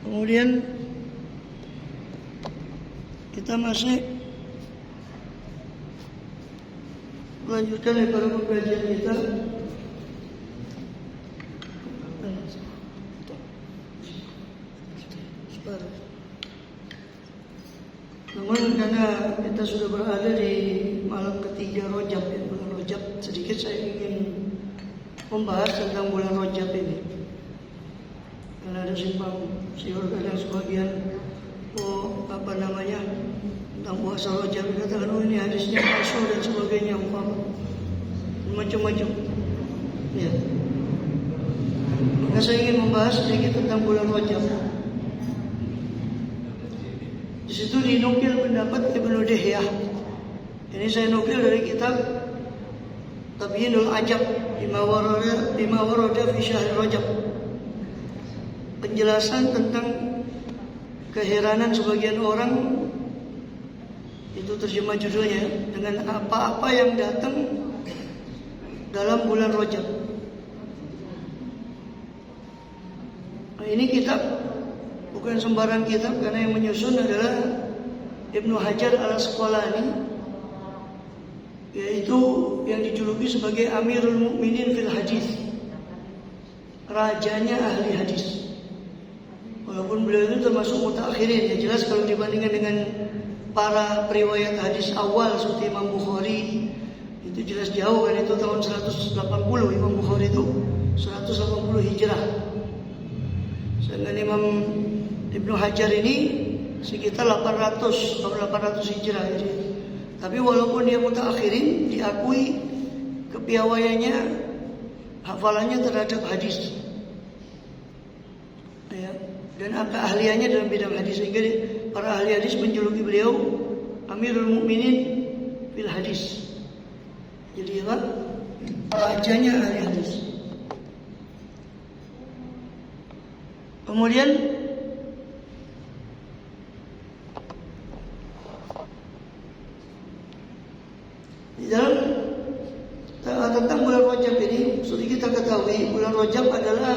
Kemudian kita masih melanjutkan daripada pembelajaran kita. Namun karena kita sudah berada di malam ketiga Rajab, bulan Rajab, sedikit saya ingin membahas tentang bulan Rajab ini. Karena ada simpang siur kadang sebagian tentang puasa Rajab dikatakan ini hadisnya palsu dan sebagainya, macam-macam. Ya. Maka saya ingin membahas sedikit tentang bulan Rajab. Di situ dinukil pendapat Ibnu Dihyah. Ini saya nukil dari kitab Tabyinul Ajab bima warada fi syahr Rajab. Penjelasan tentang keheranan sebagian orang, itu terjemah judulnya, dengan apa-apa yang datang dalam bulan Rajab. Nah, ini kitab bukan sembarang kitab, karena yang menyusun adalah Ibnu Hajar al-Asqalani, yaitu yang dijuluki sebagai Amirul Mukminin fil Hadis, rajanya ahli hadis. Walaupun beliau itu termasuk mutakhirin, ya jelas kalau dibandingkan dengan para periwayat hadis awal seperti Imam Bukhari, itu jelas jauh kan, itu tahun 180 Imam Bukhari itu 180 Hijrah. Sedangkan Imam Ibnu Hajar ini sekitar 800 Hijrah. Tapi walaupun dia mutakhirin, diakui kepiawaiannya, hafalannya terhadap hadis. Ya. Dan keahliannya dalam bidang hadis, sehingga para ahli hadis menjuluki beliau Amirul Mukminin fil Hadis. Jadi apa? Rajanya ahli hadis. Kemudian di dalam tentang bulan Rajab ini, sedikit kita ketahui bulan Rajab adalah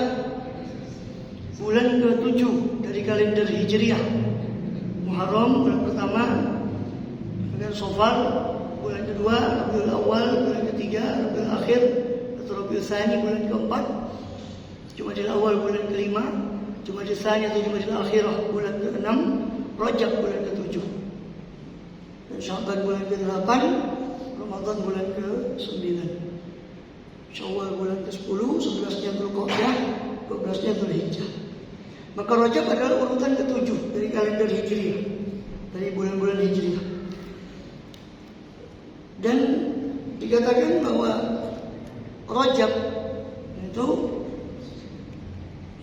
bulan ke-7 dari kalender Hijriah. Muharram bulan pertama, kemudian Safar bulan kedua, Rabiul Awal bulan ketiga, Rabiul Akhir atau Rabiul Tsani bulan keempat, Jumadil Awal bulan kelima, Jumadil Tsani atau Jumadil Akhirah bulan ke-6, Rajab bulan ke-7, dan Sya'ban bulan ke-8, Ramadan bulan ke-9, Syawal bulan ke-10, 11-nya Dzulqa'dah, 12-nya Dzulhijjah. Maka Rajab adalah urutan ke-7 dari kalender Hijriah, dari bulan-bulan Hijriah. Dan dikatakan bahwa Rajab itu,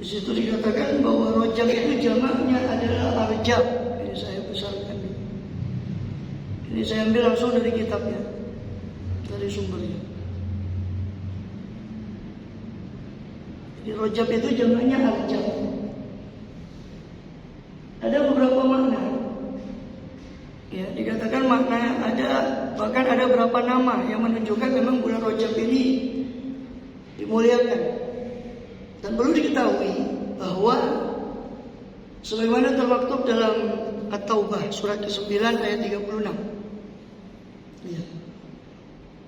di situ dikatakan bahwa Rajab itu jamaknya adalah Arjab. Ini saya besarkan. Ini saya ambil langsung dari kitabnya, dari sumbernya. Jadi Rajab itu jamaknya Arjab. Ada beberapa makna. Ya, dikatakan makna ada, bahkan ada beberapa nama yang menunjukkan memang bulan Rajab ini dimuliakan. Dan perlu diketahui bahwa sebagaimana termaktub dalam At-Taubah surat ke-9 ayat 36. Ya.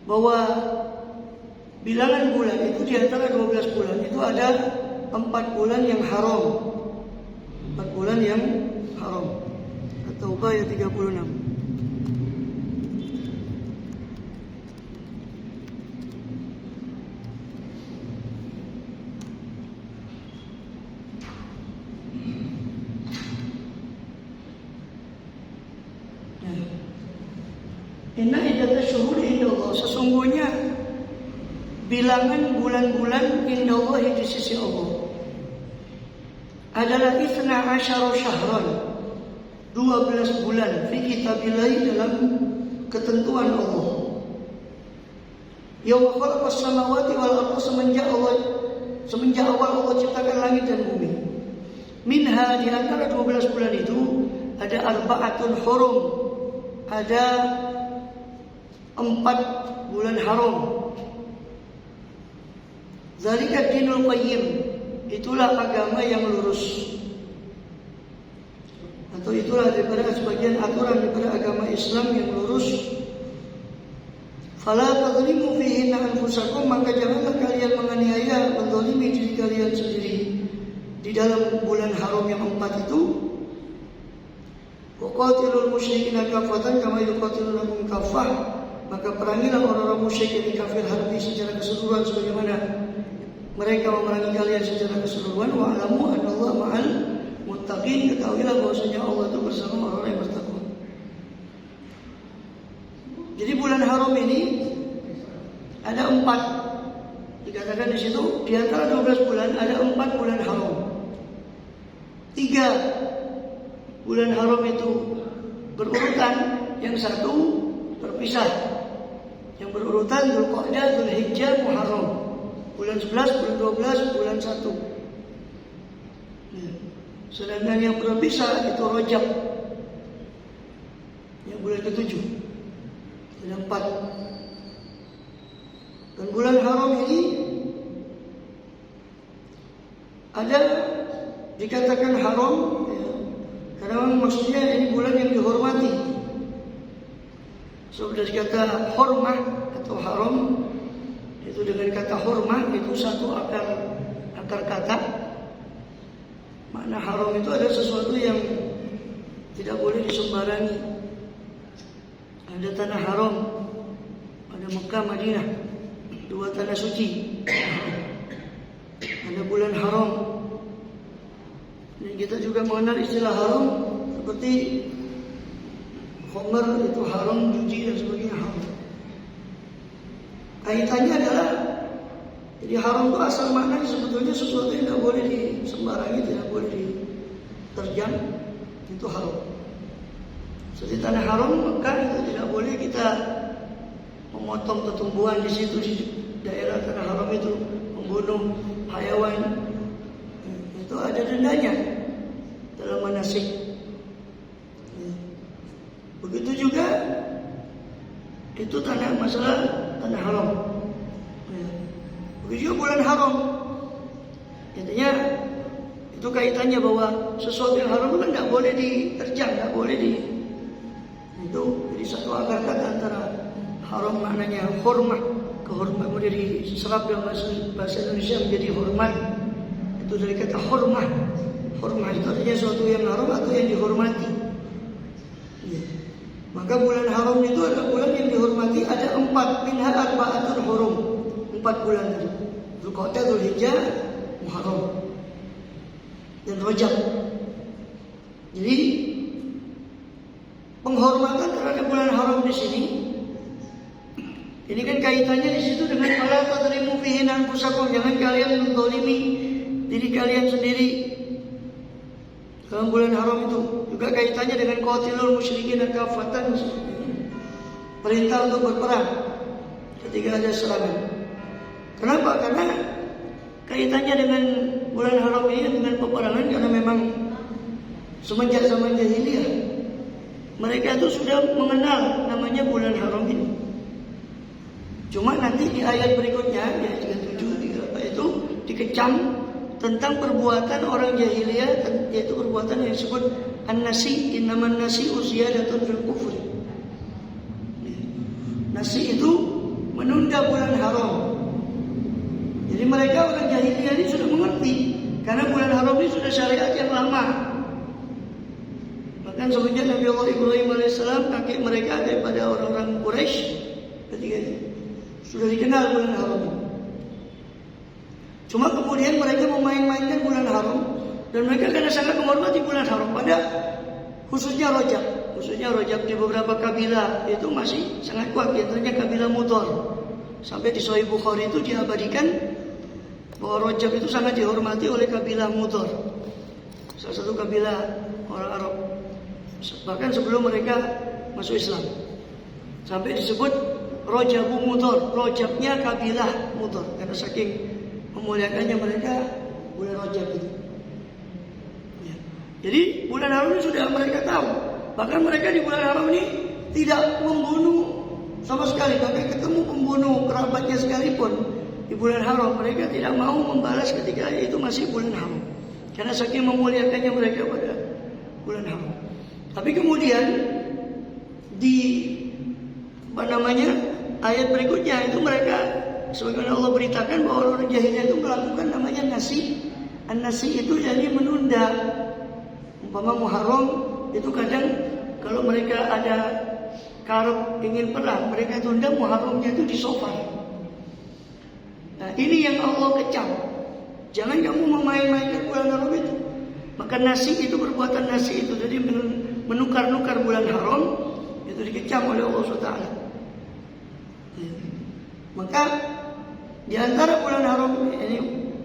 Bahwa bilangan bulan itu di antara 12 bulan itu ada 4 bulan yang haram. 4 bulan yang haram. At-Taubah ayat 36. Inna iddatas syuhuri indallah, sesungguhnya bilangan bulan-bulan indallahi di sisi Allah adalah 12 syahran, 12 bulan fi kitabillahi, dalam ketentuan Allah. Yauma khalaqas samawati wal ardh, semenjak awal Allah ciptakan langit dan bumi. Minha, di antara 12 bulan itu ada arba'atun hurum, ada 4 bulan haram. Zalika dinul qayyim, itulah agama yang lurus. atau itulah daripada sebagian aturan daripada agama Islam yang lurus. Fala tadzlimu fihinna anfusakum, maka janganlah kalian menganiaya, menzalimi diri kalian sendiri di dalam bulan haram yang 4 itu. Wa qatilul musyrikina kaffatan kama yuqatilunakum kaffah, maka perangilah orang-orang musyrik yang kafir harbi secara keseluruhan sebagaimana mereka memerangi kalian secara keseluruhan. Wa alamu anallaha ma'al muttaqin, ketahuilah bahwasanya Allah itu bersama orang-orang yang bertakwa. Jadi bulan haram ini ada 4. Dikatakan di situ di antara 12 bulan ada 4 bulan haram. 3 bulan haram itu berurutan, yang 1 terpisah. Yang berurutan Dzulqa'dah, Dzulhijjah, Muharram. Bulan 11, bulan 12, bulan 1. Sedangkan yang berpisah itu Rajab, yang bulan ke-7. Ada 4. Dan bulan haram ini ada dikatakan haram, ya, karena maksudnya ini bulan yang dihormati. Sudah dikata hormah atau haram, itu dengan kata hormah itu satu akar kata. Makna haram itu ada sesuatu yang tidak boleh disembarangi. Ada tanah haram, ada Mekah, Madinah, 2 tanah suci. Ada bulan haram. Dan kita juga mengenal istilah haram seperti khamar itu haram, judi dan sebagainya haram. Kaitannya adalah, jadi haram itu asal maknanya sebetulnya sesuatu yang tidak boleh disembarangi, tidak boleh diterjang, itu haram. Seperti tanah haram Mekah itu tidak boleh kita memotong tumbuhan di situ, di daerah tanah haram itu, membunuh hayawan, itu ada dendanya dalam manasik. Begitu juga itu masalah tanah haram. Begitu juga bulan haram. Intinya itu kaitannya bahwa sesuatu yang haram itu kan tidak boleh diterjang, tidak boleh itu. Jadi satu akar kata antara haram maknanya hormat, kehormatan menjadi diserap dalam bahasa Indonesia menjadi hormat. Itu dari kata hormat. Hormat itu artinya sesuatu yang haram atau yang dihormati. Maka bulan haram itu adalah bulan yang dihormati, ada 4, minha arba'atul hurum, 4 bulan tadi. Dzulqa'dah, Dzulhijjah, Muharram, dan Rajab. Jadi penghormatan terhadap bulan haram di sini, ini kan kaitannya di situ dengan fala tadzlimu fihi anfusakum, jangan kalian menzalimi diri kalian sendiri dalam bulan haram itu. Juga kaitannya dengan qatilul musyrikin kafatan, perintah untuk berperang ketika ada serangan. Kenapa? Karena kaitannya dengan bulan haram ini dengan peperangan, karena memang semenjak zaman jahiliyah mereka itu sudah mengenal namanya bulan haram ini. Cuma nanti di ayat berikutnya, ayat 37 itu dikecam tentang perbuatan orang jahiliyah, yaitu perbuatan yang disebut an-nasi, innaman nasi'u ziyadatun fil kufri. Nasi itu menunda bulan haram. Jadi mereka orang jahiliyah ini sudah mengerti, karena bulan haram ini sudah syariat yang lama. Bahkan semenjak Nabi Allah Ibrahim alaihissalam, kakek mereka daripada orang-orang Quraisy ketika itu sudah dikenal bulan haram. Cuma kemudian mereka memain-mainkan bulan haram, dan mereka karena sangat menghormati bulan haram, pada khususnya Rajab di beberapa kabilah itu masih sangat kuat, antaranya kabilah Mudhar. Sampai di Sahih Bukhari itu diabadikan bahwa Rajab itu sangat dihormati oleh kabilah Mudhar, salah satu kabilah orang Arab, bahkan sebelum mereka masuk Islam. Sampai disebut Rajabu Mudhar, Rajabnya kabilah Mudhar, karena saking memuliakannya mereka bulan Rajab itu. Ya. Jadi bulan haram ini sudah mereka tahu. Bahkan mereka di bulan haram ini tidak membunuh sama sekali. Bahkan ketemu pembunuh kerabatnya sekalipun di bulan haram, mereka tidak mau membalas ketika itu masih bulan haram, karena saking memuliakannya mereka pada bulan haram. Tapi kemudian di ayat berikutnya itu mereka sebagaimana Allah beritakan bahwa orang jahiliyah itu melakukan namanya nasi. An-nasi itu jadi menunda. Umpama Muharram itu kadang kalau mereka ada karep ingin perang, mereka tunda Muharramnya itu di sofa. Nah, ini yang Allah kecam. Jangan kamu memain-mainkan bulan haram itu. Maka nasi itu, perbuatan nasi itu, jadi menukar-nukar bulan haram, itu dikecam oleh Allah SWT. Maka di antara bulan haram ini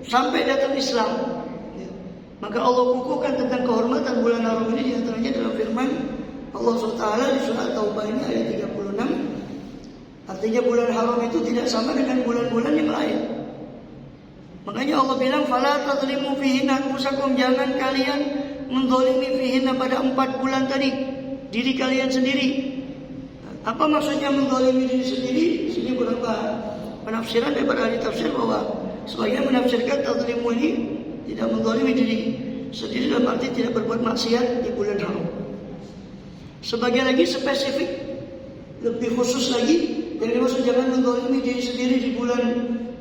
sampai datang Islam, maka Allah kukuhkan tentang kehormatan bulan haram ini, di antaranya dalam firman Allah SWT di surah Taubah ini ayat 36. Artinya bulan haram itu tidak sama dengan bulan-bulan yang lain. Makanya Allah bilang fala tadlimu fihinna anfusakum, jangan kalian menzalimi fihinna pada 4 bulan tadi diri kalian sendiri. Apa maksudnya menzalimi diri sendiri? Di sini beberapa penafsiran daripada ahli tafsir bahwa sebagian menafsirkan tadzlimu ini tidak menzalimi diri sendiri dalam arti tidak berbuat maksiat di bulan haram. Sebagian lagi spesifik, lebih khusus lagi, yang dimaksud jangan menzalimi diri sendiri di bulan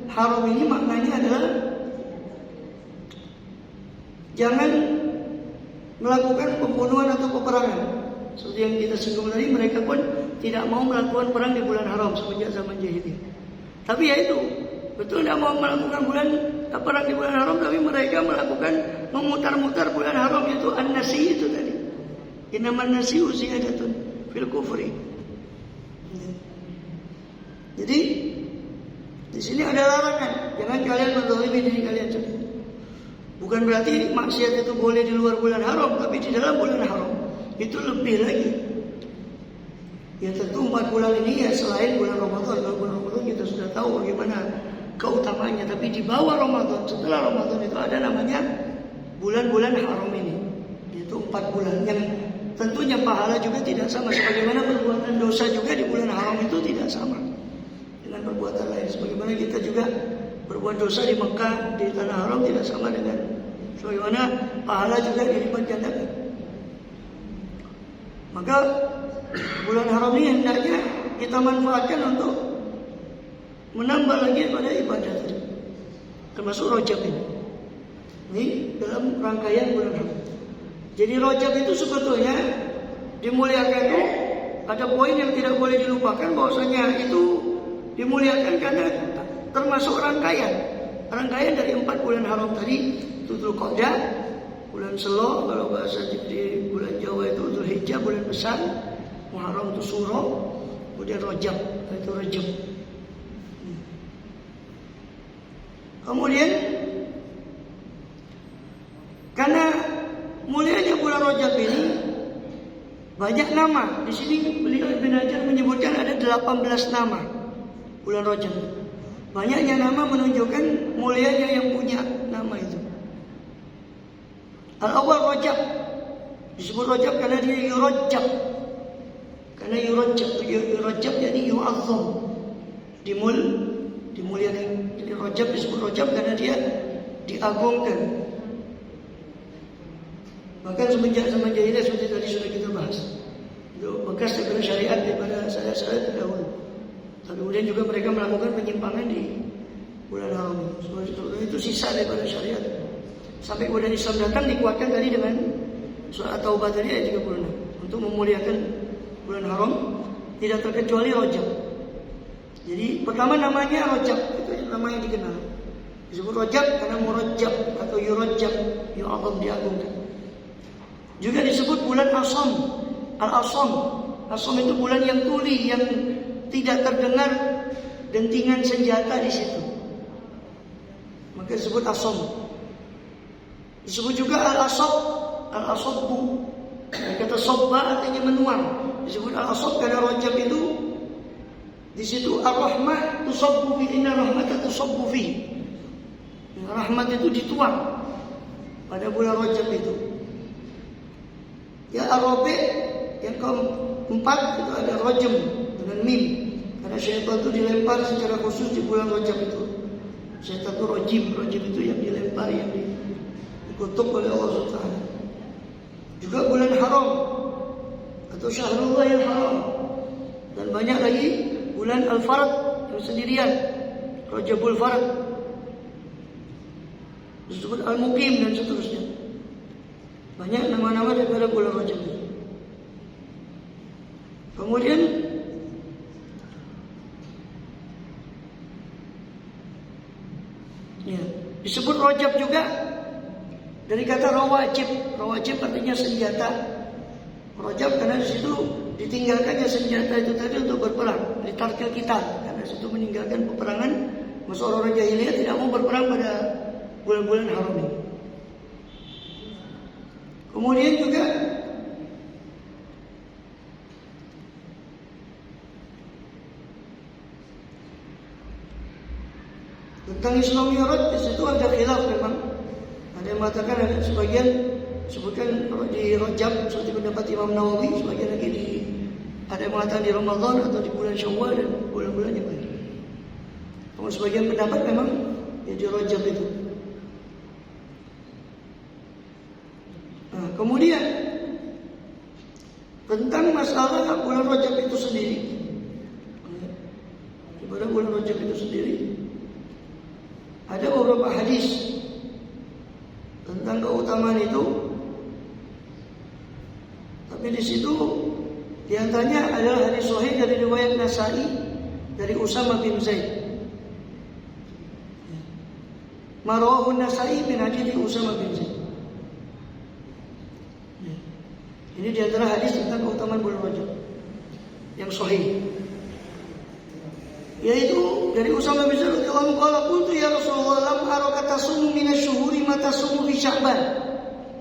haram ini maknanya adalah jangan melakukan pembunuhan atau peperangan. Seperti yang kita singgung tadi, mereka pun tidak mau melakukan perang di bulan haram semenjak zaman jahiliyah. Tapi ya itu, betul tidak mau melakukan perang di bulan haram, tapi mereka melakukan memutar-mutar bulan haram, yaitu an-nasi itu tadi. Innaman nasi'u ziyadatun fil kufri. Jadi di sini ada larangan, jangan kalian menzalimi diri kalian sendiri. Bukan berarti maksiat itu boleh di luar bulan haram, tapi di dalam bulan haram itu lebih lagi. Ya tentu 4 bulan ini ya selain bulan Ramadan. Kalau bulan Ramadan kita sudah tahu bagaimana keutamaannya, tapi di bawah Ramadan, setelah Ramadan itu ada namanya bulan-bulan haram ini. Itu 4 bulan yang tentunya pahala juga tidak sama. Sebagaimana perbuatan dosa juga di bulan haram itu tidak sama dengan perbuatan lain. Sebagaimana kita juga berbuat dosa di Mekah, di tanah haram tidak sama dengan sebagaimana pahala juga dilipat gandakan. Maka bulan haram ini hendaknya kita manfaatkan untuk menambah lagi pada ibadah tadi, termasuk Rajab ini. Ini dalam rangkaian bulan haram. Jadi Rajab itu sebetulnya dimuliakan itu ada poin yang tidak boleh dilupakan, bahwasanya itu dimuliakan karena termasuk rangkaian dari 4 bulan haram tadi. Dzulqa'dah, bulan Selo, kalau bahasa di bulan Jawa itu Dzulhijjah, bulan besar. Muharram itu Suro, kemudian Rajab itu Rajab. Kemudian karena mulianya bulan Rajab ini banyak nama. Di sini beliau Ibn Hajar menyebutkan ada 18 nama bulan Rajab. Banyaknya nama menunjukkan mulianya yang punya nama itu. Al-awwal Rajab, disebut Rajab karena dia yurajab. Karena yurajab jadi yu'azzam, dimuliakan. Jadi Rajab disebut Rajab karena dia diagungkan. Bahkan semenjak zaman jahiliyah seperti tadi sudah kita bahas, itu bekas daripada syariat daripada syariat terdahulu. Tapi kemudian juga mereka melakukan penyimpangan di bulan haram. Sebetulnya itu sisa daripada syariat. Sampai kemudian Islam datang dikuatkan tadi dengan surah Taubah tadi ayat 36 untuk memuliakan bulan haram, tidak terkecuali Rajab. Jadi pertama namanya Rajab, itu nama yang dikenal. Disebut Rajab karena murajab atau yurajab, yu'azzam, diagungkan. Juga disebut bulan Asham. Al-Asham. Asham itu bulan yang tuli, yang tidak terdengar dentingan senjata di situ. Maka disebut Asham. Disebut juga Al-Ashab. Al-Ashabbu. Kata sobba artinya menuang. Disebut Al-Ashab karena Rajab itu di situ ar-rahmah tusabbu fi, inna rahmata tusabbu fi. Rahmat itu dituang pada bulan Rajab itu. Ya Ar-Rabi' yang keempat itu ada Rajam dengan mim. Karena syaitan itu dilempar secara khusus di bulan Rajab itu. Syaitan itu rajim itu yang dilempar, yang dikutuk oleh Allah SWT. Juga bulan haram atau Syahrullah yang haram. Dan banyak lagi bulan Al-Farad yang sendirian, Rajabul Farad, disebut Al-Muqim dan seterusnya. Banyak nama-nama daripada bulan Rajab itu. Kemudian ya, disebut Rajab juga dari kata rawajib. Rawajib artinya senjata. Rajab karena di situ ditinggalkannya senjata itu tadi untuk berperang, ditarkil kita. Karena di situ meninggalkan peperangan. Masa orang jahiliyah tidak mau berperang pada bulan-bulan haram ini. Kemudian juga tentang Isra Mi'raj, di situ ada khilaf memang. Ada yang mengatakan, ada sebagian sebutkan di Rajab seperti pendapat Imam Nawawi, sebagian lagi ada yang mengatakan di Ramadan atau di bulan Syawal dan bulan-bulan yang lain. Namun sebagian pendapat memang ya di Rajab itu. Nah, kemudian tentang masalah bulan Rajab itu sendiri, pada bulan Rajab itu sendiri ada beberapa hadis tentang keutamaan itu. Tapi di situ diantaranya adalah hadis sahih dari riwayat Nasa'i dari Usama bin Zaid. Marawahu Nasa'i bin hadits Usama bin Zaid. Ini diantara hadis tentang keutamaan bulan Rajab yang sahih. Yaitu dari Usama bin Zaid radhiyallahu anhu, qala qultu ya Rasulullah lam araka tasumu min asy-syuhuri ma tasumu fi Sya'ban.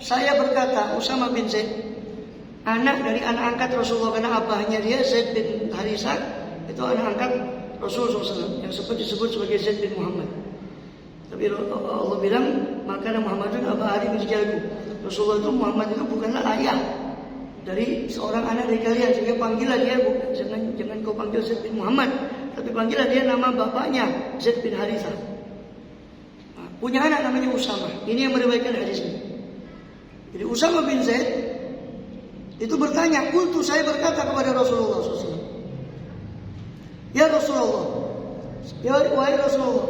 Saya berkata, Usama bin Zaid, anak dari anak angkat Rasulullah, karena abahnya dia Zaid bin Harisah, itu anak angkat Rasulullah SAW yang sempat disebut sebagai Zaid bin Muhammad. Tapi Allah bilang, maka Muhammadun aba ahli min rijalikum. Rasulullah itu Muhammad itu bukanlah ayah dari seorang anak dari kalian, sehingga panggillah dia jangan kau panggil Zaid bin Muhammad, tapi panggillah dia nama bapaknya Zaid bin Harithah. Nah, punya anak namanya Usama. Ini yang meriwayatkan hadis ini. Jadi Usama bin Zaid itu bertanya, qultu, saya berkata kepada Rasulullah SAW, ya Rasulullah, ya wahai Rasulullah,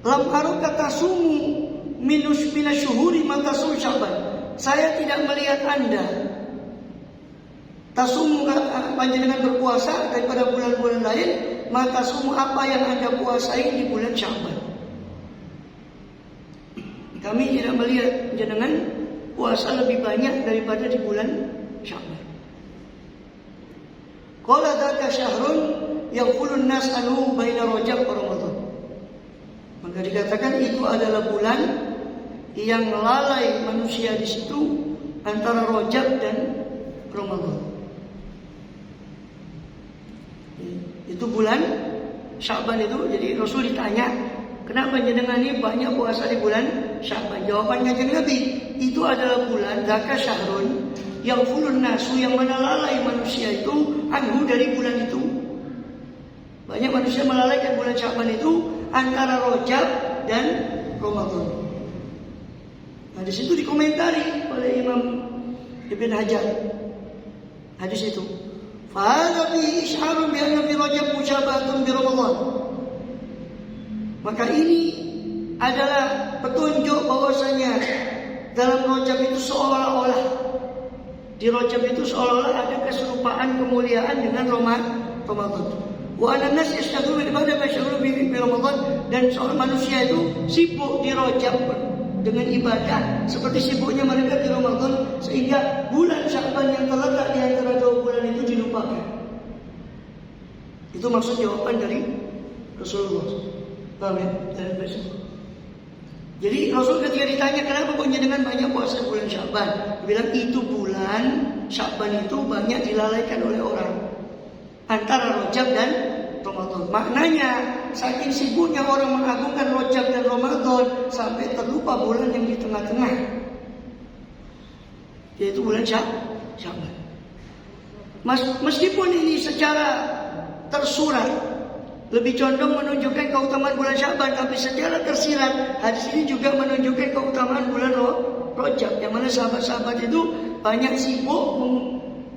lam araka tasumu minasyuhuri ma tasum Sya'ban. Saya tidak melihat Anda tasumu panjenengan berpuasa daripada bulan-bulan lain, maka tasumu apa yang Anda puasai di bulan Sya'ban. Kami tidak melihat jenengan puasa lebih banyak daripada di bulan Sya'ban. Qala dzaka syahrun yaqulun nas anhu baina Rajab wa Ramadan. Maka dikatakan itu adalah bulan yang lalai manusia di situ antara Rajab dan Ramadan. Itu bulan Sya'ban itu. Jadi Rasul ditanya, kenapa jenengan ini banyak puasa di bulan Sya'ban? Jawabannya Kanjeng Nabi, itu adalah bulan dzaka syahrun yang fulun nasu, yang mana lalai manusia itu anhu dari bulan itu. Banyak manusia melalaikan bulan Sya'ban itu antara Rajab dan Ramadan. Nah, di situ dikomentari oleh Imam Ibn Hajar hadis itu. Fahadha fihi isharun bi anna fi Rajab musyabahatun bi Ramadan. Maka ini adalah petunjuk bahwasanya dalam Rajab itu seolah-olah, di Rajab itu seolah-olah ada keserupaan kemuliaan dengan Ramadan. Wa an-nas yashghulu bil ibadah ma yashghulu bi Ramadan, dan seorang manusia itu sibuk di Rajab dengan ibadah seperti sibuknya mereka di Ramadan, sehingga bulan Sya'ban yang terletak di antara dua bulan itu dilupakan. Itu maksud jawaban dari Rasulullah. Paham ya? Dari Rasul. Jadi Rasul ketika ditanya kenapa kau dengan banyak puasa bulan Sya'ban, dia bilang itu bulan Sya'ban itu banyak dilalaikan oleh orang antara Rajab dan Ramadan. Maknanya saking sibuknya orang mengagungkan Rajab dan Ramadan sampai terlupa bulan yang di tengah-tengah, yaitu bulan Sya'ban. Meskipun ini secara tersurat lebih condong menunjukkan keutamaan bulan Sya'ban, tapi secara tersirat hadis ini juga menunjukkan keutamaan bulan Rajab, yang mana sahabat-sahabat itu banyak sibuk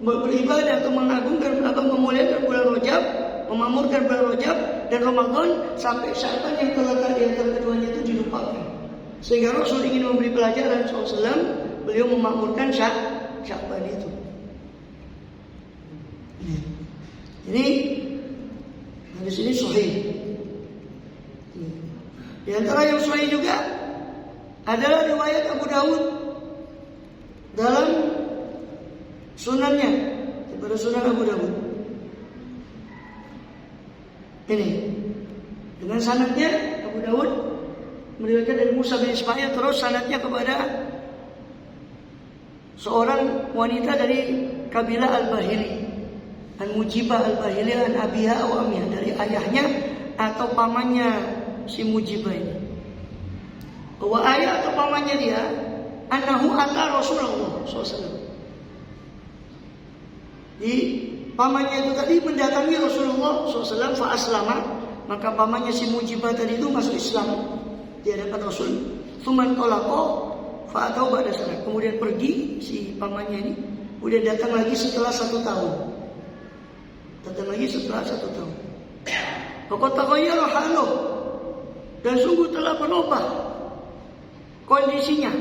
beribadah atau mengagungkan atau memuliakan bulan Rajab, memakmurkan bulan Rajab dan Ramadan sampai Sya'ban yang terletak di antara keduanya itu dilupakan. Sehingga Rasul ingin memberi pelajaran SAW, beliau memakmurkan Sya'ban itu. Ini hadis ini sahih. Di antara yang sahih juga adalah riwayat Abu Dawud dalam sunannya, daripada sunan Abu Dawud. Ini dengan sanadnya Abu Dawud meriwayatkan dari Musa bin Ismail, terus sanadnya kepada seorang wanita dari kabilah Al-Bahili, An-Mujibah Al-Bahili an abiha wa amiyah, dari ayahnya atau pamannya si Mujibah ini. Bahwa ayah atau pamannya dia annahu ata Rasulullah SAW. Di pamannya itu tadi mendatangi Rasulullah SAW fa aslama, maka pamannya si Mujibah tadi itu masuk Islam di hadapan Rasul. Tsumman talaqa fa atau ba'da sana. Kemudian pergi si pamannya ini, kemudian datang lagi setelah 1 tahun. Datang lagi setelah 1 tahun. Faqad taghayyara haluh, dan sungguh telah berubah kondisinya.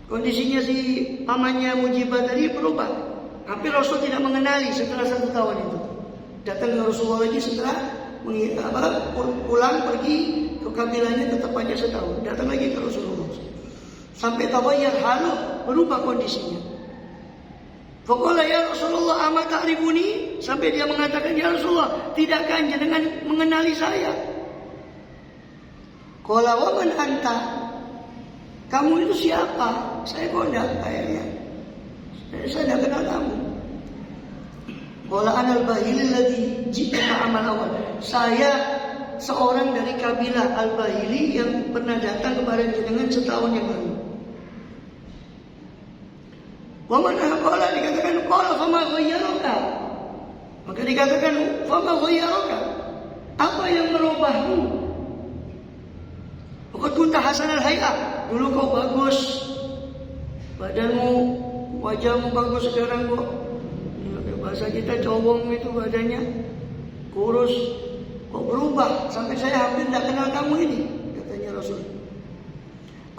Kondisinya si pamannya Mujibah tadi berubah. Hampir Rasul tidak mengenali setelah 1 tahun itu. Datang ke Rasulullah lagi setelah pulang pergi ke kabilahnya, tetap aja setahun. Datang lagi ke Rasulullah. Sampai taghayyar haluh, berubah kondisinya. Faqala ya Rasulullah ama ta'rifuni, sampai dia mengatakan, ya Rasulullah, tidakkah jenengan mengenali saya? Qala wa man anta, kamu itu siapa? Saya kok enggak kayaknya. Saya tidak kenal kamu. Qala anal bahili alladhi ji'ta ma'amal awal. Saya seorang dari kabilah Al-Bahili yang pernah datang kepada jenengan setahun yang lalu. Wa man qala, dikatakan qala fama ghayyaraka. Maka dikatakan fama ghayyaraka, apa yang merubahmu? Waqad kunta hasanal hay'ah, dulu kau bagus badanmu, wajahmu bagus, sekarang kok bahasa kita cowong itu badannya kurus, kok berubah sampai saya hampir tidak kenal kamu ini, katanya Rasul.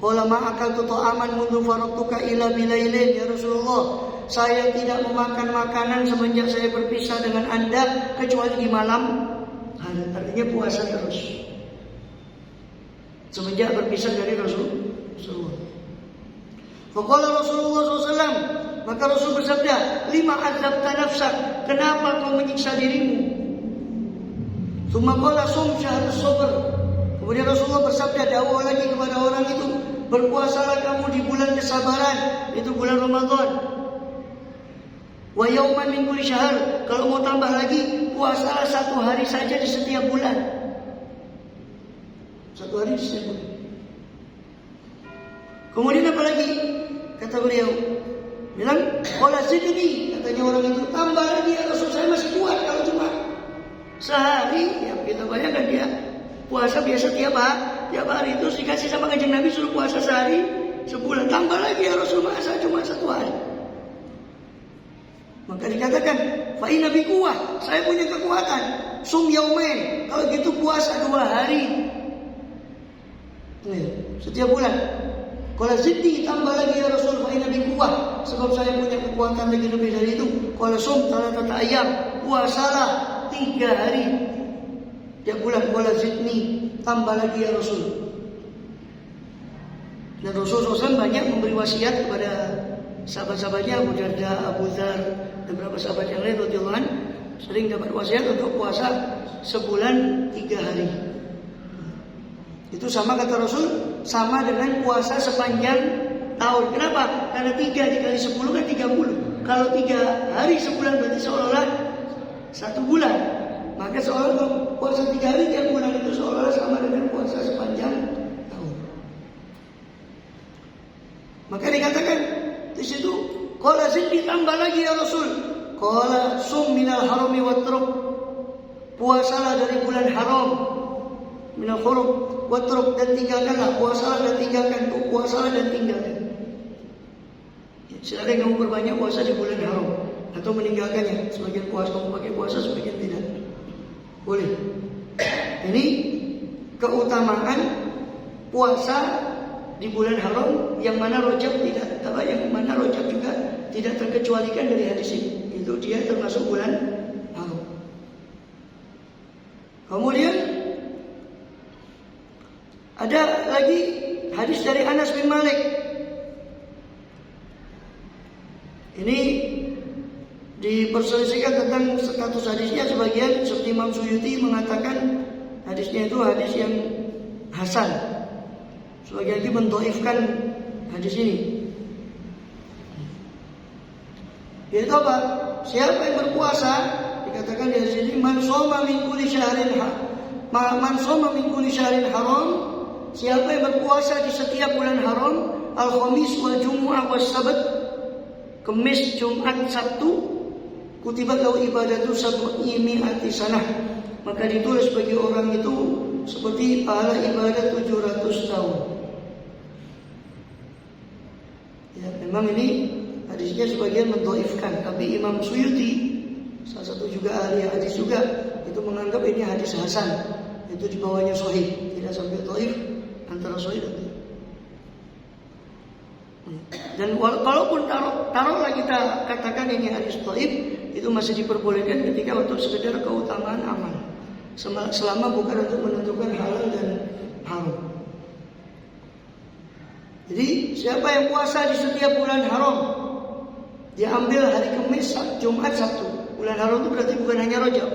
Qala ma akaltu ta'aman mundu faradtuka ila bilailin, ya Rasulullah, saya tidak memakan makanan semenjak saya berpisah dengan Anda kecuali di malam. Artinya puasa terus semenjak berpisah dari Rasulullah. Faqala Rasulullah SAW, maka Rasul bersabda, lima adzabta nafsak, kenapa kau menyiksa dirimu? Tsumma qala sum syahrus sabr. Kemudian Rasulullah bersabda, dakwah lagi kepada orang itu, berpuasalah kamu di bulan kesabaran, itu bulan Ramadan. Wa yauman min kulli syahr, kalau mau tambah lagi, puasalah 1 hari saja di setiap bulan. 1 hari di setiap bulan. Kemudian apa lagi? Kata beliau, bilang, qala zidni, katanya orang itu, tambah lagi ya Rasul, saya masih kuat kalau cuma sehari. Ya kita bayangkan dia puasa biasa tiap hari, terus dikasih sama kanjeng Nabi suruh puasa sehari sebulan, tambah lagi ya Rasul, masa cuma 1 hari. Maka dikatakan, fa inna bi quwwah, saya punya kekuatan. Sum yaumain, kalau gitu puasa 2 hari. Setiap bulan. Qala zidni, tambah lagi ya Rasul, fa inna bi quwwah, sebab saya punya kekuatan lagi lebih dari itu. Qala sum thalathata ayyam, puasalah 3 hari tiap bulan. Qala zidni, tambah lagi ya Rasul. Dan Rasul SAW banyak memberi wasiat kepada sahabat-sahabatnya, Abu Darda, Abu Dzar, dan beberapa sahabat yang lain radhiyallahu anhu, sering dapat wasiat untuk puasa sebulan 3 hari. Itu sama kata Rasul, sama dengan puasa sepanjang tahun. Kenapa? Karena 3 dikali 10 kan 30. Kalau 3 hari sebulan berarti seolah-olah 1 bulan. Maka seolah-olah puasa 3 hari tiap bulan itu seolah-olah sama dengan puasa sepanjang tahun. Maka dikatakan di situ, qala zidni, tambah lagi ya Rasul. Qala sum minal harami watruk, puasalah dari bulan haram, minal hurum watruk, dan tinggalkanlah, puasalah dan tinggalkan, puasalah dan tinggalkan. Silakan kamu berbanyak puasa di bulan haram. atau meninggalkannya. Sebagian puasa kamu pakai puasa, sebagian tidak. Boleh. Ini keutamaan puasa di bulan haram yang mana Rajab juga tidak terkecualikan dari hadis ini. Itu dia termasuk bulan haram. Kemudian ada lagi hadis dari Anas bin Malik. Ini diperselisihkan tentang status hadisnya. Sebagian seperti Imam Suyuti mengatakan hadisnya itu hadis yang hasan. Sebagian lagi mendhaifkan hadis ini. Yaitu apa? Siapa yang berpuasa, dikatakan di hadis ini, man shoma min kulli syahrin haram, siapa yang berpuasa di setiap bulan haram, al-khamis wal jumu'ah was sabat, Kamis, Jumat, Sabtu, kutibat lahu ibadatu sab'i mi'ati sanah, maka ditulis bagi orang itu seperti pahala ibadah 700 tahun. Ya, memang ini hadisnya sebagian mendhaifkan, tapi Imam Suyuti, salah satu juga ahli hadis juga, itu menganggap ini hadis hasan, itu di bawahnya sahih, tidak sampai dhaif, antara sahih dan dhaif. Dan walaupun taruhlah kita katakan ini hadis dhaif, itu masih diperbolehkan ketika untuk sekedar keutamaan amal, selama bukan untuk menentukan halal dan haram. Jadi siapa yang puasa di setiap bulan haram, dia ambil hari Kamis, Jumat, Sabtu. Bulan haram itu berarti bukan hanya Rajab,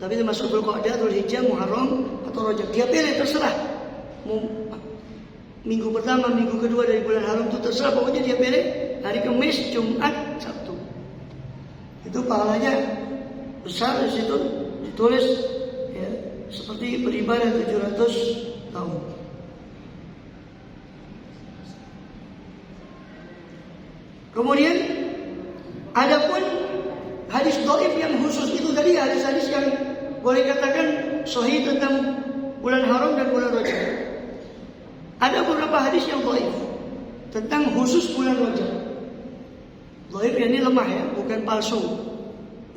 tapi termasuk Dzulqa'dah, Dzulhijjah, Muharram atau Rajab. Dia pilih, terserah. Mau minggu pertama, minggu kedua dari bulan haram itu terserah. Pokoknya dia pilih hari Kamis, Jumat, Sabtu. Itu pahalanya besar. Di situ ditulis ya, seperti beribadah 700 tahun. Kemudian adapun hadis dhaif yang khusus itu tadi, hadis-hadis yang boleh katakan sahih tentang bulan haram dan bulan Rajab. Ada beberapa hadis yang dhaif tentang khusus bulan Rajab. Dhaif ini lemah ya, bukan palsu.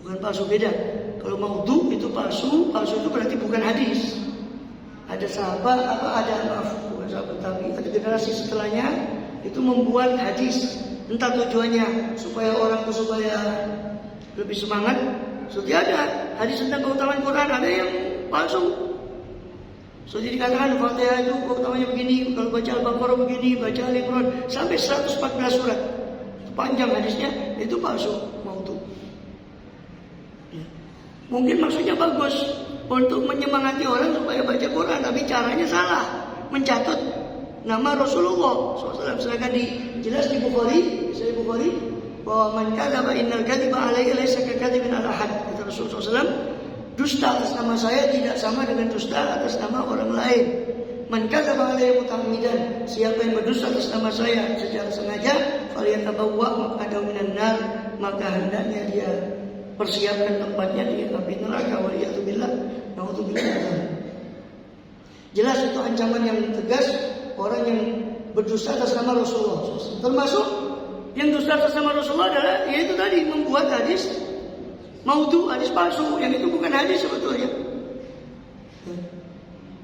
Bukan palsu, beda. Kalau maudhu itu palsu, palsu itu berarti bukan hadis. Ada sahabat bukan sahabat, tapi ada generasi setelahnya itu membuat hadis. Entah tujuannya supaya orang itu supaya lebih semangat. Jadi ada hadis tentang keutamaan Quran, ada yang palsu. Jadi dikatakan Fatihah itu keutamanya begini, kalau baca Al-Baqarah begini, baca Al-Imran sampai 114 surat. Panjang hadisnya, itu palsu, maudhu. Mungkin maksudnya bagus untuk menyemangati orang supaya baca Quran, tapi caranya salah, mencatut nama Rasulullah SAW. Sedangkan jelas di Bukhari, Sahih Bukhari, bahwa man kadzaba innal kadziba alayya laysa kakadzibin ala ahad. Kata Rasulullah SAW, dusta atas nama saya tidak sama dengan dusta atas nama orang lain. Man kadzaba alayya muta'ammidan, siapa yang berdusta atas nama saya secara sengaja, falyatabawwa maq'adahu minan nar, maka hendaknya dia persiapkan tempatnya di api neraka. Waliyadzubillah, naudzubillah. Jelas itu ancaman yang tegas orang yang berdusta atas nama Rasulullah. Termasuk yang dusta atas nama Rasulullah adalah yaitu tadi membuat hadis maudhu, hadis palsu, yang itu bukan hadis sebetulnya.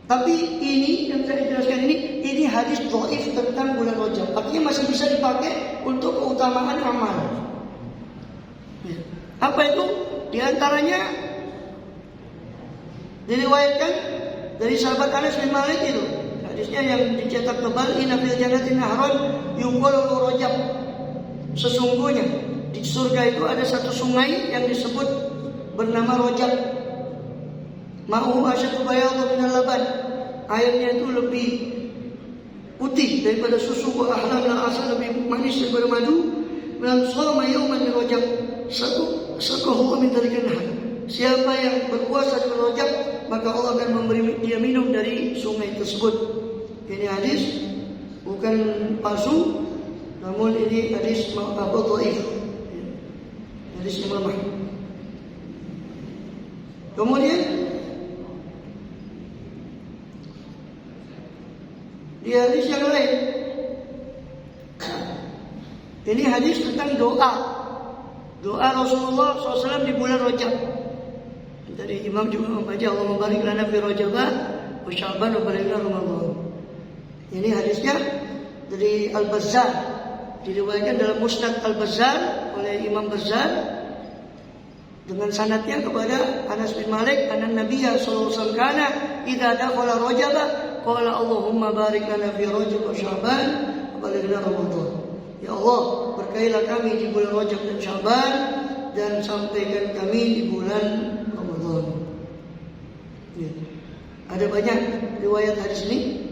Tapi ini yang saya jelaskan ini hadis dhaif tentang bulan Rajab. Artinya masih bisa dipakai untuk keutamaan amal. Apa itu? Di antaranya diriwayatkan dari sahabat Anas bin Malik itu. Hadisnya yang dicetak tebal, inna fil jannati nahran yuqalu Rajab. Sesungguhnya di surga itu ada satu sungai yang disebut bernama Rajab. Ma'u asyadu bayadu minal laban. Airnya itu lebih putih daripada susu, wa ahlam la asal, lebih manis daripada madu. Man shoma yawman min Rajab saqahu min dzalika nahar. Siapa yang berpuasa di Rajab, maka Allah akan memberi dia minum dari sungai tersebut. Ini hadis bukan palsu, namun ini hadis dhaif, hadis yang lemah. Kemudian di hadis yang lain, ini hadis tentang doa. Doa Rasulullah SAW di bulan Rajab. Dari imam juga membaca Allahumma barik lana fi Rajab wa Sya'ban wa barik lana Ramadan. Ini hadisnya dari Al-Bazzar, diriwayatkan dalam Musnad Al-Bazzar oleh Imam Bazzar dengan sanadnya kepada Anas bin Malik, anna Nabiyya sallallahu alaihi wasallam kana idza dakhala Rajab qala Allahumma barik lana fi Rajab wa Sya'ban wa barik lana Ramadan. Ya Allah, berkailah kami di bulan Rajab dan Sya'ban dan sampaikan kami di bulan Ramadan. Ya. Ada banyak riwayat hadis ini.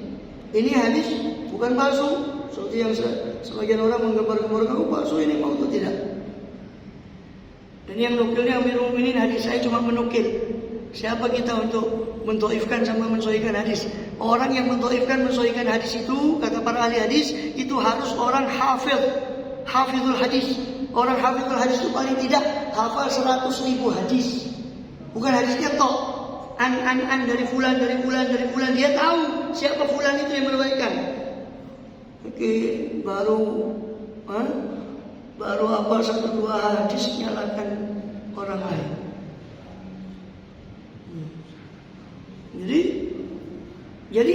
Ini hadis bukan palsu, seperti yang sebagian orang menggambar-gambarkan palsu ini mau atau tidak. Dan yang nukilnya Amirul Mukminin, hadis saya cuma menukil. Siapa kita untuk mendhaifkan sama mensahihkan hadis? Orang yang mendhaifkan mensahihkan hadis itu, kata para ahli hadis, itu harus orang hafizul hadis. Orang hafizul hadis itu paling tidak hafal 100.000 hadis. Bukan hadisnya tok. An dari fulan, dia tahu siapa fulan itu yang meriwayatkan. Oke, baru hafal 1-2 hadis nyalakan orang lain. Jadi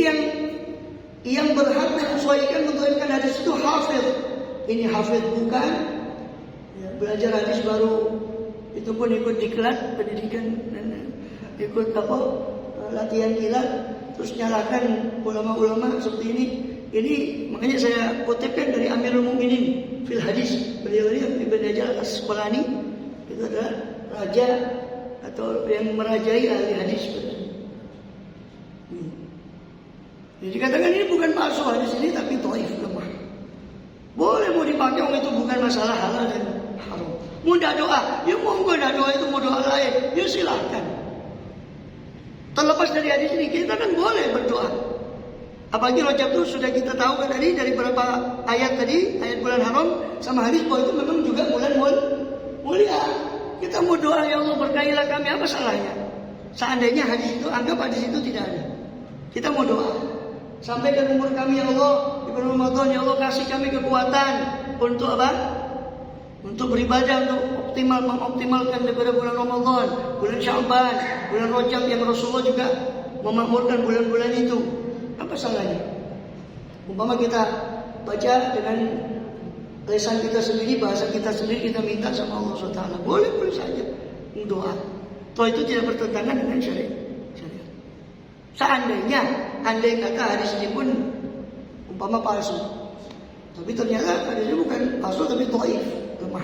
yang berhak mensahihkan hadis itu hafiz. Ini hafiz bukan ya, belajar hadis baru, itu pun ikut diklat pendidikan dan ikut latihan kilat, terus nyalakan ulama-ulama seperti ini. Ini makanya saya kutipkan dari Amirul Mukminin fil hadis. Beliau ini Ibnu Hajar Al-Asqalani, itu adalah raja atau yang merajai ahli hadis. Jadi dikatakan ini bukan palsu hadis ini, tapi dhaif, lemah. Boleh mau dipakai, itu bukan masalah halal dan haram. Mau doa, ya monggo doa itu mau doa lain, ya silahkan. Terlepas dari hadis ini, kita kan boleh berdoa. Apalagi Rajab itu sudah kita tahu kan tadi dari beberapa ayat tadi, ayat bulan haram sama hadis bahwa itu memang juga bulan mulia. Kita mau doa, ya Allah berkailah kami, apa salahnya? Seandainya hadis itu, anggap hadis itu tidak ada. Kita mau doa, sampaikan umur kami ya Allah di bulan Ramadan, ya Allah kasih kami kekuatan untuk apa? Untuk beribadah, untuk mengoptimalkan daripada bulan Ramadan, bulan Sya'ban, bulan Rajab yang Rasulullah juga memakmurkan bulan-bulan itu. Apa salahnya? Umpama kita baca dengan lisan kita sendiri, bahasa kita sendiri, kita minta sama Allah SWT. Boleh saja doa. Toh itu tidak bertentangan dengan syariat. Seandainya, andai kata hadis ini pun umpama palsu, tapi ternyata hadisnya bukan palsu tapi dhaif, lemah.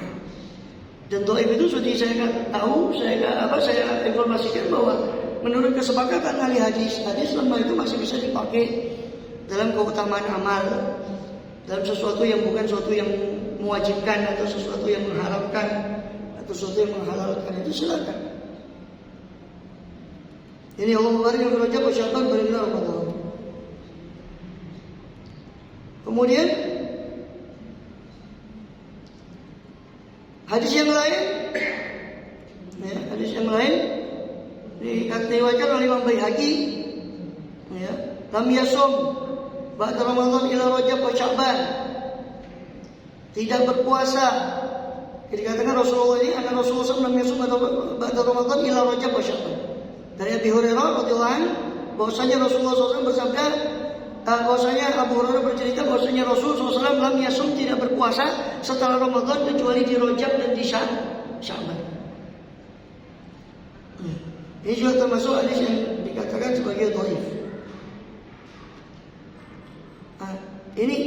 Dan dhaif itu sudah saya tahu, saya informasikan bahwa menurut kesepakatan ahli hadis lemah itu masih bisa dipakai dalam keutamaan amal, dalam sesuatu yang bukan sesuatu yang mewajibkan atau sesuatu yang mengharamkan atau sesuatu yang menghalalkan, itu silakan. Ini Allah barik fi Rajab wa Sya'ban barik Ramadan. Kemudian hadis yang lain, diriwayatkan oleh Imam Baihaqi, ya, lam yasum ba'da Ramadan ila Rajab wa Sya'ban. Tidak berpuasa. Dikatakan Rasulullah ini, anak Rasulullah SAW lam yasum ba'da Ramadan ila Rajab wa Sya'ban. Dari Abi Hurairah radhiyallahu anhu bahwasanya Rasulullah SAW bersabda, bahwasanya Abu Hurairah bercerita bahwasanya Rasulullah SAW lam yasum, tidak berpuasa setelah Ramadan kecuali di Rajab dan di Sya'ban. Ini juga termasuk hadis yang dikatakan sebagai dhaif. Ini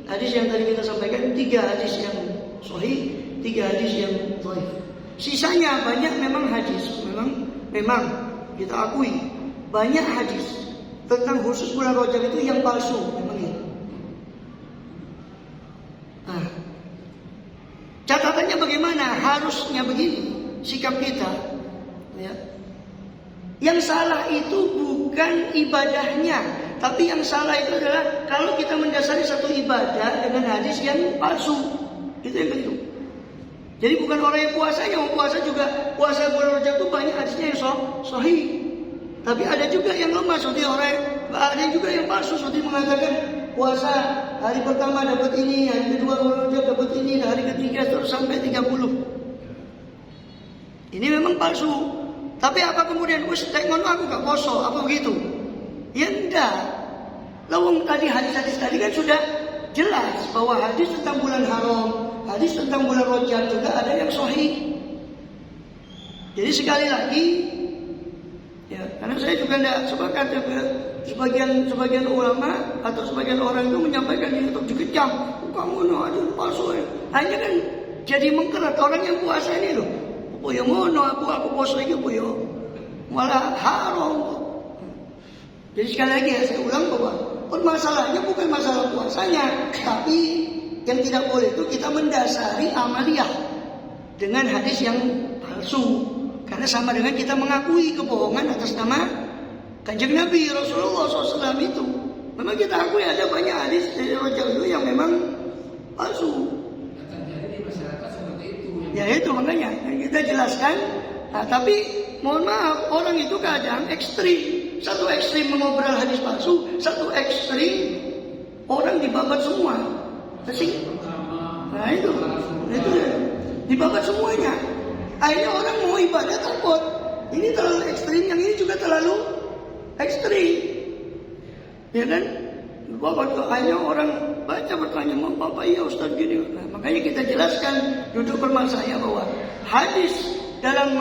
hadis yang tadi kita sampaikan, 3 hadis yang sahih, 3 hadis yang dhaif. Sisanya banyak memang hadis, memang kita akui banyak hadis tentang khusus bulan Rajab itu yang palsu, memang ya. Catatannya bagaimana? Harusnya begini sikap kita, ya. Yang salah itu bukan ibadahnya, tapi yang salah itu adalah kalau kita mendasari satu ibadah dengan hadis yang palsu. Itu yang keliru. Jadi bukan orang yang puasanya, mau puasa juga, puasa bulan Rajab itu banyak hadisnya yang sahih. Tapi ada juga yang lemah, seperti ada juga yang palsu, seperti mengatakan puasa hari pertama dapat ini, hari kedua bulan Rajab dapat ini, hari ketiga terus sampai 30. memang palsu. Tapi apa kemudian ngono aku gak poso, apa begitu? Ya enggak. Lawang tadi hadis-hadis tadi kan sudah jelas bahwa hadis tentang bulan haram, hadis tentang bulan Rajab juga ada yang sahih. Jadi sekali lagi, ya, karena saya juga tidak sepakat juga sebagian ulama atau sebagian orang itu menyampaikan ini untuk dikecam. Kamu hadis palsu. Hanya kan jadi mengkerat orang yang puasa ini loh. Oh ya mono aku puasa iki po yo. Malah haram. Jadi sekali lagi ya, saya ulang bahwa permasalahannya bukan masalah puasanya, tapi yang tidak boleh itu kita mendasari amaliyah dengan hadis yang palsu. Karena sama dengan kita mengakui kebohongan atas nama Kanjeng Nabi Rasulullah SAW itu. Memang kita akui ada banyak hadis dari Rajab itu yang memang palsu. Terjadi di masyarakat seperti itu. Ya itu makanya kita jelaskan. Nah, tapi mohon maaf, orang itu kadang ekstrim. Satu ekstrim mengobrol hadis palsu, satu ekstrim orang dibabat semua. Nah itu ya. Dibabat semuanya. Akhirnya orang mau ibadah takut. Ini terlalu ekstrim, yang ini juga terlalu ekstrim. Ya kan? Akhirnya orang baca bertanya, mau apa iya Ustaz gini. Nah, makanya kita jelaskan duduk permasalahannya bahwa hadis dalam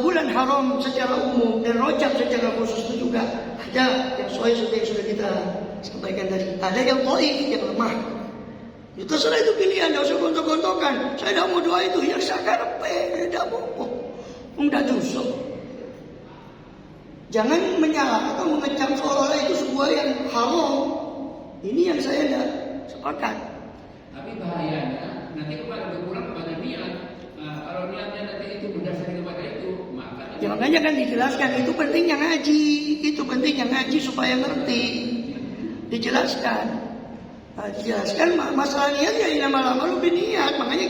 bulan haram secara umum dan Rajab secara khusus itu juga ada yang sahih seperti yang sudah kita sampaikan tadi. Ada yang dhaif, yang lemah. Itu setelah itu pilihan, tidak usah gontok-gontokan. Saya tidak mau doa itu, ya saya karepe, tidak mau. Tidak dosa. Jangan menyalah atau mengecam seolah-olah itu sebuah yang haram. Ini yang saya tidak sepakat. Tapi bahayanya nanti kepada berpulang kepada niat. Kalau niatnya nanti itu berdasarkan kepada itu, maka ya makanya kan dijelaskan itu pentingnya ngaji, supaya ngerti. Dijelaskan masalah niat ya lama-lama lebih niat. Makanya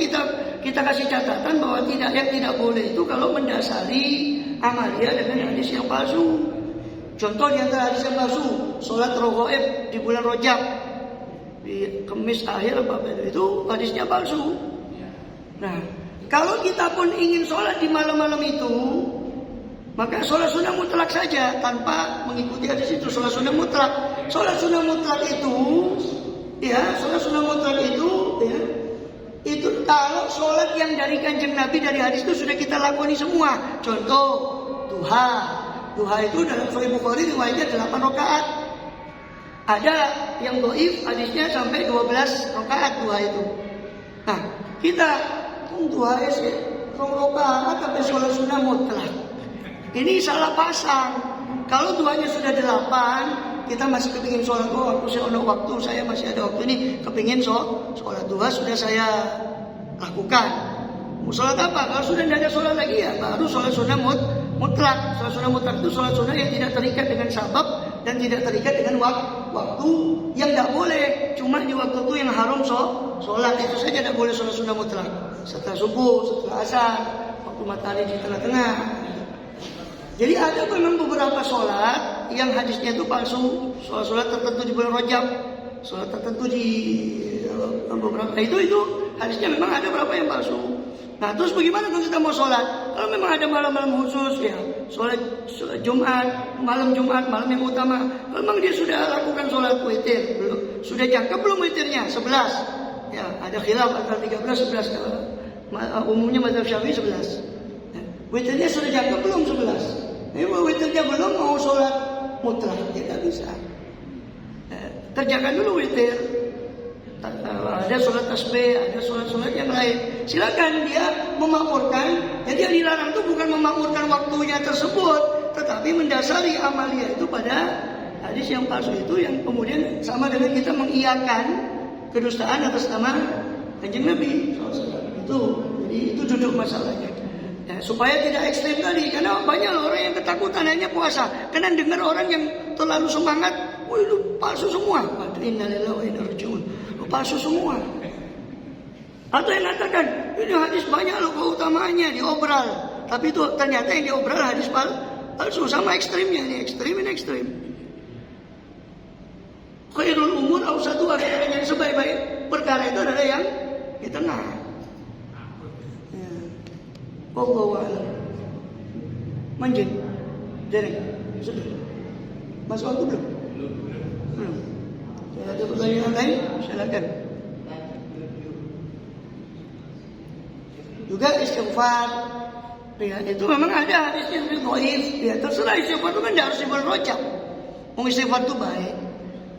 kita kasih catatan bahwa yang tidak boleh itu kalau mendasari amalia dengan hadis yang palsu. Contoh di antara hadis yang palsu, sholat raghaib di bulan Rajab di Kamis akhir itu hadisnya palsu. Nah, kalau kita pun ingin sholat di malam-malam itu, maka sholat sunnah mutlak saja tanpa mengikuti hadis itu. Sholat sunnah mutlak itu, ya, itu kalau sholat yang dari Kanjeng Nabi dari hadis itu sudah kita lakoni semua. Contoh duha itu dalam Sahih Bukhari riwayatnya 8 rakaat. Ada yang dhaif hadisnya sampai 12 rakaat duha itu. Nah, kita duha sih 2 rakaat sampai sholat sunnah mutlak. Ini salah pasang. Kalau duhanya sudah 8, kita masih kepingin sholat waktu saya masih ada waktu ini, kepingin sholat duha sudah saya lakukan. Mau sholat apa? Kalau sudah tidak ada sholat lagi ya baru sholat sunnah mutlak. Sholat sunnah mutlak itu sholat sunnah yang tidak terikat dengan sabab dan tidak terikat dengan waktu yang tidak boleh. Cuma di waktu itu yang haram sholat itu saja tidak boleh sholat sunnah mutlak. Setelah subuh, setelah asar, waktu matahari di tengah-tengah. Jadi ada memang beberapa sholat yang hadisnya itu palsu. Sholat tertentu di bulan Rajab, sholat tertentu di beberapa itu hadisnya memang ada beberapa yang palsu. Nah terus bagaimana kalau kita mau sholat? Kalau memang ada malam-malam khusus ya, sholat Jumat, malam yang utama. Kalau memang dia sudah lakukan sholat witir, belum? Sudah jangka belum witirnya? 11. Ya ada khilaf antara 13, 11. Umumnya mazhab Syafi'i 11. Witirnya sudah jangka belum 11? Witirnya belum mau sholat mutlak, tidak bisa. Kerjakan dulu witir. Ada sholat tasbih, ada sholat yang lain. Silakan dia memakmurkan. Jadi yang dilarang itu bukan memakmurkan waktunya tersebut, tetapi mendasari amalia itu pada hadis yang palsu itu, yang kemudian sama dengan kita mengiyakan kedustaan atas nama Kanjeng Nabi SAW. Jadi itu duduk masalahnya. Ya, supaya tidak ekstrem tadi, karena banyak orang yang ketakutan hanya puasa. Karena dengar orang yang terlalu semangat, wah itu palsu semua. Innalillahi wa inna ilaihi raji'un. Palsu semua. Atau yang katakan, ini hadis banyak loh keutamaannya diobral. Tapi itu ternyata yang diobral hadis palsu, sama ekstrimnya. Ini ekstrim. Khairul umur awsatuha, yang sebaik-baik perkara itu adalah yang di tengah. Wallahu a'lam. Manjing. Derek. Sudah. Masuk waktu belum? Belum. Ada pertanyaan lain? Silakan. Juga istighfar. Ya, itu memang ada hadisnya yang dhaif. Ya, terserah istighfar itu kan tidak harus bulan Rajab. Mau istighfar itu baik.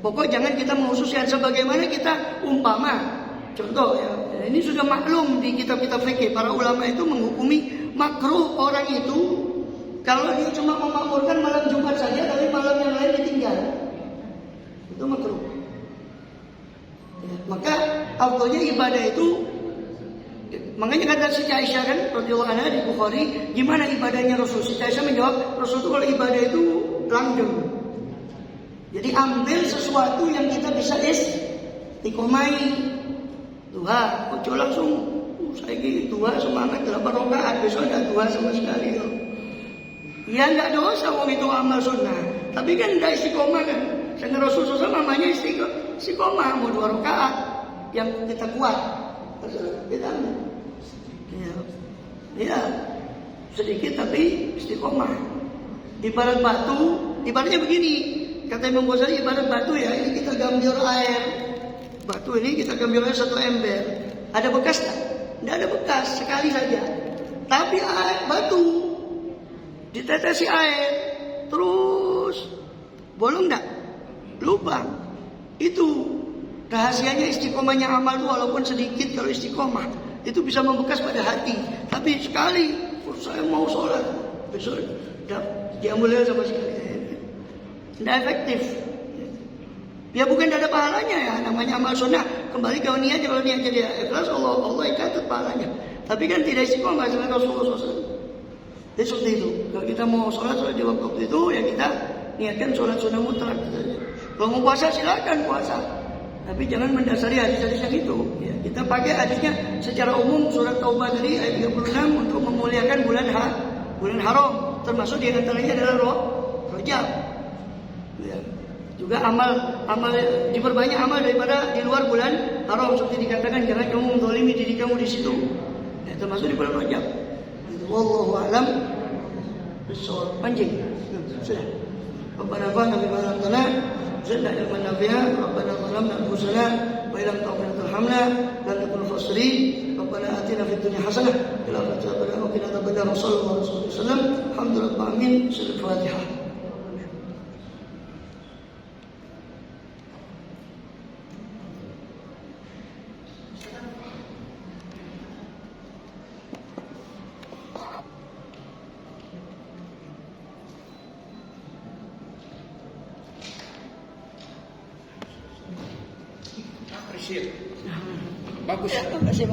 Pokok jangan kita mengkhususkan sebagaimana kita umpama. Contoh ya, ini sudah maklum di kitab-kitab fikih, para ulama itu menghukumi makruh orang itu kalau dia cuma memakmurkan malam Jumat saja, tapi malam yang lain ditinggal. Itu makruh. Ya, maka afdalnya ibadah itu, makanya kata Siti Aisyah kan radhiyallahu anha di Bukhari, gimana ibadahnya Rasul? Siti Aisyah menjawab, Rasul itu kalau ibadah itu langgeng. Jadi ambil sesuatu yang kita bisa istiqomai. Duha, ojo langsung saya gitu duha semangat 8 rakaat, besok ada duha sama sekali loh. Ya enggak dosa wong itu amal sunnah, tapi kan enggak istiqomah kan. Dengan Rasulullah namanya istiqomah mau 2 rakaat yang kita kuat. Kita ya sedikit tapi istiqomah. Ibarat batu, ibaratnya begini. Kata Imam Ghazali, ibarat batu ya, ini kita gambil air. Batu ini kita ambil 1 ember. Ada bekas tak? Tidak ada bekas, sekali saja. Tapi air, batu ditetesi air, terus bolong tak? Lubang. Itu rahasianya istiqomahnya amal itu walaupun sedikit kalau istiqomah. Itu bisa membekas pada hati. Tapi sekali, saya mau sholat, besok dia mulai sama sekali. Tidak efektif. Ya bukan ada pahalanya ya, namanya amal sunnah. Kembali ke niat, kalau niat jadi ikhlas, Allah catat pahalanya. Tapi kan tidak istiqomah dengan Rasulullah SAW. Jadi seperti itu. Kalau kita mau sholat di waktu itu, ya kita niatkan sholat sunnah mutlak. Kalau mau puasa silakan puasa. Tapi jangan mendasari hadis-hadis yang itu. Ya, kita pakai hadisnya secara umum surat Taubah tadi ayat 36 untuk memuliakan bulan haram. Termasuk di antaranya adalah Rajab. Ya. Juga amal diperbanyak amal daripada di luar bulan haram seperti dikatakan jangan kamu menzalimi diri kamu di situ. Ya, termasuk di bulan Rajab. Wallahu a'lam bishawab. Panjang. Sudah. Rabbana fa'alna bima 'allamtana zidna ilman nafi'a. Rabbana zalamna anfusana wa illam taghfir lana tarhamna lanakunanna minal khasirin. Rabbana atina fid dunya hasanah wa fil akhirati hasanah wa qina adzabannar. Sallallahu alaihi wasallam. Alhamdulillah amin. Surah Fatihah. Bagus. Ya, terima kasih.